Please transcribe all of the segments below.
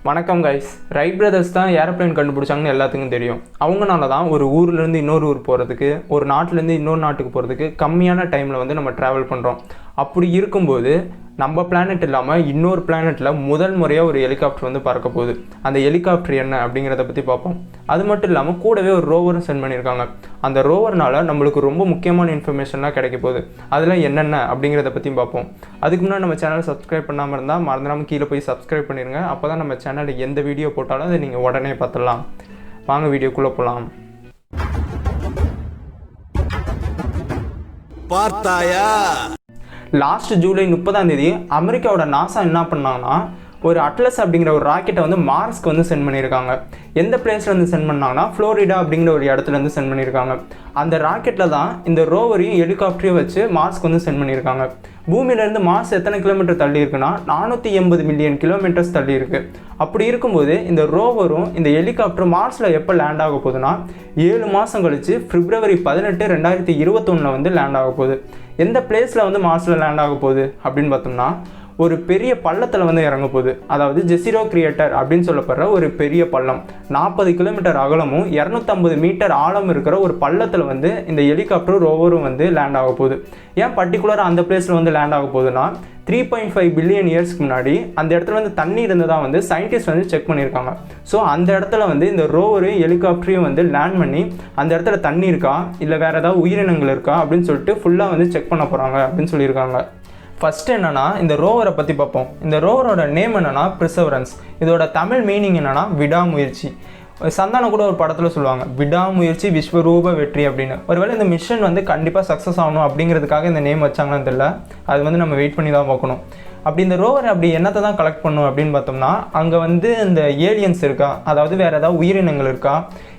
வணக்கம் guys. Wright brothers தான் aeroplane கண்டுபிடிச்சாங்கன்னு எல்லாத்துக்கும் தெரியும். அவங்கனால தான் ஒரு ஊர்லேருந்து இன்னொரு ஊர் போகிறதுக்கு, ஒரு நாட்டிலேருந்து இன்னொரு நாட்டுக்கு போகிறதுக்கு கம்மியான டைமில் வந்து நம்ம ட்ராவல் பண்ணுறோம். அப்படி இருக்கும்போது நம்ம பிளானட் இல்லாமல் இன்னொரு பிளானட்டில் முதல் முறையாக ஒரு ஹெலிகாப்டர் வந்து பறக்க போகுது. அந்த ஹெலிகாப்டர் என்ன அப்படிங்கிறத பற்றி பார்ப்போம். அது மட்டும் இல்லாமல் கூடவே ஒரு ரோவரும் சென்ட் பண்ணியிருக்காங்க. அந்த ரோவர்னால நம்மளுக்கு ரொம்ப முக்கியமான இன்ஃபர்மேஷன்லாம் கிடைக்க போகுது. அதெல்லாம் என்னென்ன அப்படிங்கிறத பற்றியும் பார்ப்போம். அதுக்கு முன்னாடி நம்ம சேனலை சப்ஸ்கிரைப் பண்ணாமல் இருந்தால் மறந்துடாமல் கீழே போய் சப்ஸ்கிரைப் பண்ணிடுங்க. அப்போ தான் நம்ம சேனலில் எந்த வீடியோ போட்டாலும் அதை நீங்கள் உடனே பார்த்துடலாம். வாங்க வீடியோக்குள்ளே போகலாம். பார்த்தாயா? லாஸ்ட் ஜூலை 30 அமெரிக்காவோட நாசா என்ன பண்ணாங்கன்னா ஒரு அட்லஸ் அப்படிங்கிற ஒரு ராக்கெட்டை வந்து மார்ஸ்க்கு வந்து சென்ட் பண்ணியிருக்காங்க. எந்த பிளேஸ்லேருந்து சென்ட் பண்ணாங்கன்னா ஃப்ளோரிடா அப்படிங்கிற ஒரு இடத்துலேருந்து சென்ட் பண்ணியிருக்காங்க. அந்த ராக்கெட்டில் தான் இந்த ரோவரையும் ஹெலிகாப்டரையும் வச்சு மார்ஸ்க்கு வந்து சென்ட் பண்ணியிருக்காங்க. பூமியிலேருந்து மார்ஸ் எத்தனை கிலோமீட்டர் தள்ளி இருக்குன்னா 480 மில்லியன் கிலோமீட்டர்ஸ் தள்ளி இருக்குது. அப்படி இருக்கும்போது இந்த ரோவரும் இந்த ஹெலிகாப்டரும் மார்ஸில் எப்போ லேண்ட் ஆக போகுதுன்னா 7 மாதம் கழித்து February 18, 2021 வந்து லேண்ட் ஆக போகுது. எந்த பிளேஸில் வந்து மார்ஸில் லேண்ட் ஆக போகுது அப்படின்னு பார்த்தோம்னா ஒரு பெரிய பள்ளத்தில் வந்து இறங்க போகுது. அதாவது ஜெசிரோ கிரியேட்டர் அப்படின்னு சொல்லப்படுற ஒரு பெரிய பள்ளம், 40 கிலோமீட்டர் அகலமும் 250 மீட்டர் ஆழம் இருக்கிற ஒரு பள்ளத்தில் வந்து இந்த ஹெலிகாப்டரும் ரோவரும் வந்து லேண்ட் ஆக போகுது. ஏன் பர்டிகுலராக அந்த பிளேஸில் வந்து லேண்ட் ஆக போகுதுன்னா 3.5 பில்லியன் இயர்ஸ்க்கு முன்னாடி அந்த இடத்துல வந்து தண்ணி இருந்ததாக வந்து சயின்டிஸ்ட் வந்து செக் பண்ணியிருக்காங்க. ஸோ அந்த இடத்துல வந்து இந்த ரோவரையும் ஹெலிகாப்டரையும் வந்து லேண்ட் பண்ணி அந்த இடத்துல தண்ணி இருக்கா இல்லை வேறு ஏதாவது உயிரினங்கள் இருக்கா அப்படின்னு சொல்லிட்டு ஃபுல்லாக வந்து செக் பண்ண போகிறாங்க அப்படின்னு சொல்லியிருக்காங்க. ஃபஸ்ட்டு என்னென்னா இந்த ரோவரை பற்றி பார்ப்போம். இந்த ரோவரோட நேம் என்னென்னா ப்ரிசவரன்ஸ். இதோட தமிழ் மீனிங் என்னென்னா விடாமுயற்சி. சந்தானம் கூட ஒரு படத்தில் சொல்லுவாங்க விடாமுயற்சி விஸ்வரூப வெற்றி அப்படின்னு. ஒருவேளை இந்த மிஷன் வந்து கண்டிப்பாக சக்ஸஸ் ஆகணும் அப்படிங்கிறதுக்காக இந்த நேம் வச்சாங்கன்னு தெரியல. அது வந்து நம்ம வெயிட் பண்ணி தான் பார்க்கணும். அப்படி இந்த ரோவர் அப்படி என்னத்தை தான் கலெக்ட் பண்ணும் அப்படின்னு பார்த்தோம்னா அங்கே வந்து இந்த ஏலியன்ஸ் இருக்கா, அதாவது வேறு ஏதாவது உயிரினங்கள் இருக்கா,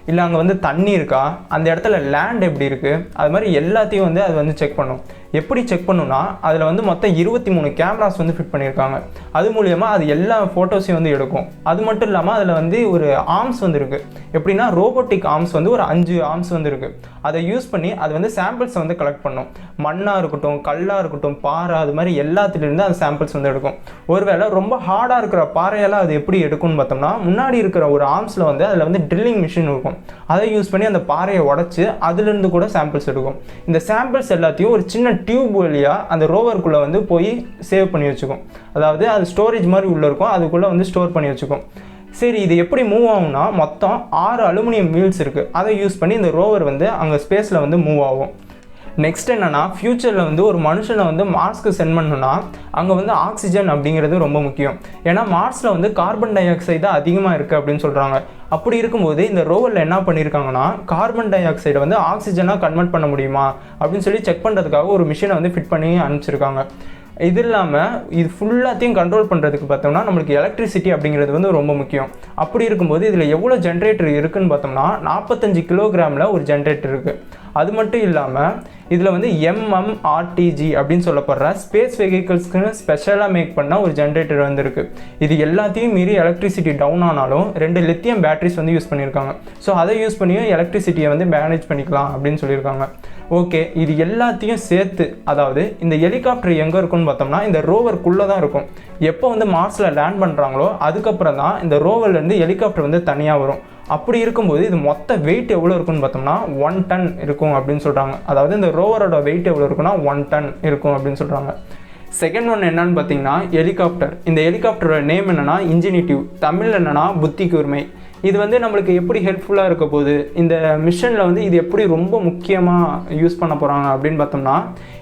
இல்லை அங்கே வந்து தண்ணி இருக்கா, அந்த இடத்துல லேண்ட் எப்படி இருக்குது, அது மாதிரி எல்லாத்தையும் வந்து அது வந்து செக் பண்ணும். எப்படி செக் பண்ணுன்னா அதில் வந்து மொத்தம் 23 கேமராஸ் வந்து ஃபிட் பண்ணியிருக்காங்க. அது மூலியமாக அது எல்லா ஃபோட்டோஸையும் வந்து எடுக்கும். அது மட்டும் இல்லாமல் அதில் வந்து ஒரு ஆர்ம்ஸ் வந்து இருக்குது. எப்படின்னா ரோபோட்டிக் ஆர்ம்ஸ் வந்து ஒரு 5 ஆர்ம்ஸ் வந்து இருக்குது. அதை யூஸ் பண்ணி அது வந்து சாம்பிள்ஸை வந்து கலெக்ட் பண்ணும். மண்ணாக இருக்கட்டும், கல்லாக இருக்கட்டும், பாறை, அது மாதிரி எல்லாத்துலேருந்து அந்த சாம்பிள்ஸ் வந்து எடுக்கும். ஒருவேளை ரொம்ப ஹார்டாக இருக்கிற பாறையெல்லாம் அது எப்படி எடுக்கும்னு பார்த்தோம்னா முன்னாடி இருக்கிற ஒரு ஆர்ம்ஸில் வந்து அதில் வந்து ட்ரில்லிங் மிஷின் இருக்கும். அதை யூஸ் பண்ணி அந்த பாறையை உடச்சி அதுலேருந்து கூட சாம்பிள்ஸ் எடுக்கும். இந்த சாம்பிள்ஸ் எல்லாத்தையும் ஒரு சின்ன டியூப் வழியாக அந்த ரோவருக்குள்ளே வந்து போய் சேவ் பண்ணி வச்சுக்கும். அதாவது அது ஸ்டோரேஜ் மாதிரி உள்ளே இருக்கும், அதுக்குள்ளே வந்து ஸ்டோர் பண்ணி வச்சுக்கும். சரி, இது எப்படி மூவ் ஆகும்னா மொத்தம் 6 அலுமினியம் வீல்ஸ் இருக்குது. அதை யூஸ் பண்ணி இந்த ரோவர் வந்து அங்கே ஸ்பேஸில் வந்து மூவ் ஆகும். நெக்ஸ்ட் என்னென்னா ஃப்யூச்சரில் வந்து ஒரு மனுஷனை வந்து மார்ஸ்க்கு சென்ட் பண்ணணும்னா அங்கே வந்து ஆக்சிஜன் அப்படிங்கிறது ரொம்ப முக்கியம். ஏன்னா மார்ஸில் வந்து கார்பன் டை ஆக்சைடு தான் அதிகமாக இருக்குது அப்படின்னு சொல்கிறாங்க. அப்படி இருக்கும்போது இந்த ரோவரில் என்ன பண்ணியிருக்காங்கன்னா கார்பன் டை ஆக்சைடை வந்து ஆக்சிஜனாக கன்வெர்ட் பண்ண முடியுமா அப்படின்னு சொல்லி செக் பண்ணுறதுக்காக ஒரு மிஷினை வந்து ஃபிட் பண்ணி அனுப்பிச்சிருக்காங்க. இது இல்லாமல் இது ஃபுல்லாத்தையும் கண்ட்ரோல் பண்ணுறதுக்கு பார்த்தோம்னா நம்மளுக்கு எலக்ட்ரிசிட்டி அப்படிங்கிறது வந்து ரொம்ப முக்கியம். அப்படி இருக்கும்போது இதில் எவ்வளோ ஜென்ரேட்டர் இருக்குதுன்னு பார்த்தோம்னா 45 கிலோகிராமில் ஒரு ஜென்ரேட்டர் இருக்குது. அது மட்டும் இல்லாமல் இதில் வந்து MMRTG அப்படின்னு சொல்லப்படுற ஸ்பேஸ் வெஹிக்கிள்ஸ்க்குன்னு ஸ்பெஷலாக மேக் பண்ண ஒரு ஜென்ரேட்டர் வந்து இருக்குது. இது எல்லாத்தையும் மீறி எலக்ட்ரிசிட்டி டவுன் ஆனாலும் 2 லித்தியம் பேட்டரிஸ் வந்து யூஸ் பண்ணியிருக்காங்க. ஸோ அதை யூஸ் பண்ணியும் எலக்ட்ரிசிட்டியை வந்து மேனேஜ் பண்ணிக்கலாம் அப்படின்னு சொல்லியிருக்காங்க. ஓகே, இது எல்லாத்தையும் சேர்த்து அதாவது இந்த ஹெலிகாப்டர் எங்கே இருக்குன்னு பார்த்தோம்னா இந்த ரோவருக்குள்ளே தான் இருக்கும். எப்போ வந்து மார்ஸில் லேண்ட் பண்ணுறாங்களோ அதுக்கப்புறம் தான் இந்த ரோவர்லேருந்து ஹெலிகாப்டர் வந்து தனியாக வரும். அப்படி இருக்கும்போது இது மொத்த வெயிட் எவ்வளோ இருக்குன்னு பார்த்தோம்னா 1 டன் இருக்கும் அப்படின்னு சொல்கிறாங்க. அதாவது இந்த ரோவரோட வெயிட் எவ்வளோ இருக்குன்னா 1 டன் இருக்கும் அப்படின்னு சொல்கிறாங்க. செகண்ட் ஒன் என்னன்னு பார்த்தீங்கன்னா ஹெலிகாப்டர். இந்த ஹெலிகாப்டரோட நேம் என்னென்னா இன்ஜினிட்டிவ். தமிழ் என்னென்னா புத்தி கூர்மை. இது வந்து நம்மளுக்கு எப்படி ஹெல்ப்ஃபுல்லாக இருக்க போகுது, இந்த மிஷனில் வந்து இது எப்படி ரொம்ப முக்கியமாக யூஸ் பண்ண போகிறாங்க அப்படின்னு பார்த்தோம்னா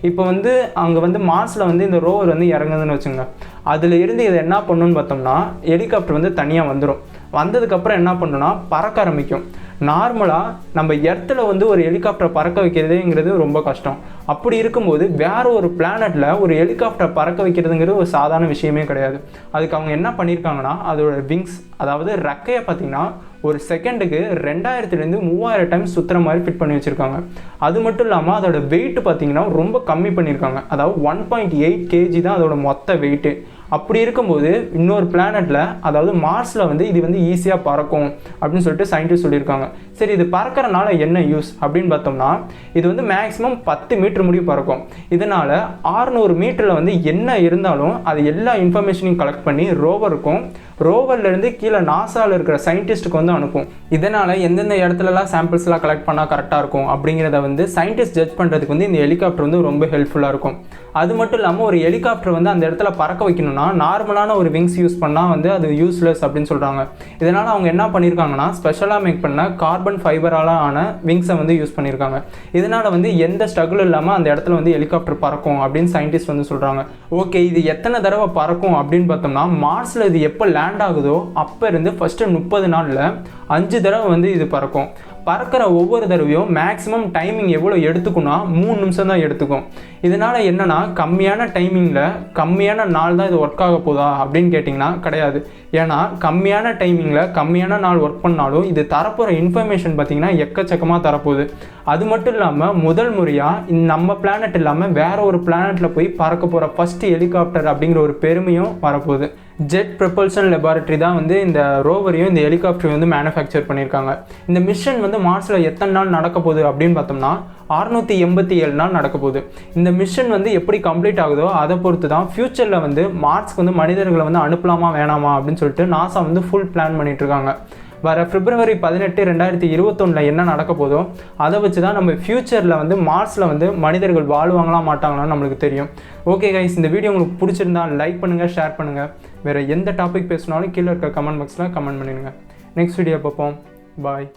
இப்போ வந்து அங்கே வந்து மார்ஸில் வந்து இந்த ரோவர் வந்து இறங்குதுன்னு வச்சுங்க. அதில் இருந்து இதை என்ன பண்ணணுன்னு பார்த்தோம்னா ஹெலிகாப்டர் வந்து தனியாக வந்துடும். வந்ததுக்கப்புறம் என்ன பண்ணணும்னா பறக்க ஆரம்பிக்கும். நார்மலாக நம்ம எர்த்தில் வந்து ஒரு ஹெலிகாப்டரை பறக்க வைக்கிறதுங்கிறது ரொம்ப கஷ்டம். அப்படி இருக்கும்போது வேறு ஒரு பிளானட்டில் ஒரு ஹெலிகாப்டரை பறக்க வைக்கிறதுங்கிறது ஒரு சாதாரண விஷயமே கிடையாது. அதுக்கு அவங்க என்ன பண்ணியிருக்காங்கன்னா அதோட விங்ஸ், அதாவது ரெக்கையை பார்த்திங்கன்னா ஒரு செகண்டுக்கு 2000 to 3000 டைம்ஸ் சுற்றுற மாதிரி ஃபிட் பண்ணி வச்சுருக்காங்க. அது மட்டும் இல்லாமல் அதோட வெயிட் பார்த்திங்கன்னா ரொம்ப கம்மி பண்ணியிருக்காங்க. அதாவது 1.8 kg தான் அதோட மொத்த வெயிட்டு. அப்படி இருக்கும்போது இன்னொரு பிளானட்டில் அதாவது மார்ஸில் வந்து இது வந்து ஈஸியாக பறக்கும் அப்படின்னு சொல்லிட்டு சயின்டிஸ்ட் சொல்லியிருக்காங்க. சரி, இது பறக்கிறனால என்ன யூஸ் அப்படின்னு பார்த்தோம்னா இது வந்து மேக்ஸிமம் 10 மீட்டர் முடியும் பறக்கும். இதனால் 600 மீட்டரில் வந்து என்ன இருந்தாலும் அது எல்லா இன்ஃபர்மேஷனையும் கலெக்ட் பண்ணி ரோவருக்கும் ரோவர்லேருந்து கீழே நாசாவில் இருக்கிற சயின்டிஸ்ட்டுக்கு வந்து அனுப்பும். இதனால் எந்தெந்த இடத்துலலாம் சாம்பிள்ஸ்லாம் கலெக்ட் பண்ணால் கரெக்டாக இருக்கும் அப்படிங்கிறத வந்து சயின்டிஸ்ட் ஜட்ஜ் பண்ணுறதுக்கு வந்து இந்த ஹெலிகாப்டர் வந்து ரொம்ப ஹெல்ப்ஃபுல்லாக இருக்கும். அது மட்டும் இல்லாமல் ஒரு ஹெலிகாப்டர் வந்து அந்த இடத்துல பறக்க வைக்கணும்னா நார்மலான ஒரு விங்ஸ் யூஸ் பண்ணால் வந்து அது யூஸ்லெஸ் அப்படின்னு சொல்கிறாங்க. இதனால் அவங்க என்ன பண்ணியிருக்காங்கன்னா ஸ்பெஷலாக மேக் பண்ண கார்பன் ஃபைபரால் ஆன விங்ஸை வந்து யூஸ் பண்ணியிருக்காங்க. இதனால் வந்து எந்த ஸ்ட்ரகிள் இல்லாமல் அந்த இடத்துல வந்து ஹெலிகாப்டர் பறக்கும் அப்படின்னு சயின்டிஸ்ட் வந்து சொல்கிறாங்க. ஓகே, இது எத்தனை தடவை பறக்கும் அப்படின்னு பார்த்தோம்னா மார்ஸில் இது எப்போ லேண்ட் ஆகுதோ அப்போ இருந்து ஃபஸ்ட்டு 30 நாளில் 5 தடவை வந்து இது பறக்கும். பறக்கிற ஒவ்வொரு தடவையும் மேக்ஸிமம் டைமிங் எவ்வளோ எடுத்துக்குன்னா 3 நிமிஷம் தான் எடுத்துக்கும். இதனால் என்னென்னா கம்மியான டைமிங்கில் கம்மியான நாள் தான் இது ஒர்க் ஆக போதா அப்படின்னு கேட்டிங்கன்னா கிடையாது. ஏன்னா கம்மியான டைமிங்கில் கம்மியான நாள் ஒர்க் பண்ணாலும் இது தரப்போகிற இன்ஃபர்மேஷன் பார்த்திங்கன்னா எக்கச்சக்கமாக தரப்போகுது. அது மட்டும் இல்லாமல் முதல் முறையாக நம்ம பிளானட் இல்லாமல் வேற ஒரு பிளானட்டில் போய் பறக்க போகிற ஃபஸ்ட்டு ஹெலிகாப்டர் அப்படிங்கிற ஒரு பெருமையும் வரப்போகுது. ஜெட் ப்ரொபல்ஷன் லெபார்ட்ரி தான் வந்து இந்த ரோவரையும் இந்த ஹெலிகாப்டரையும் வந்து மேனுஃபேக்சர் பண்ணியிருக்காங்க. இந்த மிஷன் வந்து மார்ஸில் எத்தனை நாள் நடக்க போகுது அப்படின்னு பார்த்தோம்னா 687 நாள் நடக்க போகுது. இந்த மிஷன் வந்து எப்படி கம்ப்ளீட் ஆகுதோ அதை பொறுத்து தான் ஃப்யூச்சரில் வந்து மார்ஸ்க்கு வந்து மனிதர்களை வந்து அனுப்பலாமா வேணாமா அப்படின்னு சொல்லிட்டு நாசா வந்து ஃபுல் பிளான் பண்ணிகிட்ருக்காங்க. வர February 18, 2021 என்ன நடக்க போதோ அதை வச்சு தான் நம்ம ஃப்யூச்சரில் வந்து மார்ஸில் வந்து மனிதர்கள் வாழ்வாங்களா மாட்டாங்களான்னு நம்மளுக்கு தெரியும். ஓகே கைஸ், இந்த வீடியோ உங்களுக்கு பிடிச்சிருந்தா லைக் பண்ணுங்கள், ஷேர் பண்ணுங்கள். வேறு எந்த டாபிக் பேசினாலும் கீழே இருக்க கமெண்ட் பாக்ஸில் கமெண்ட் பண்ணிடுங்க. நெக்ஸ்ட் வீடியோ பார்ப்போம். பாய்.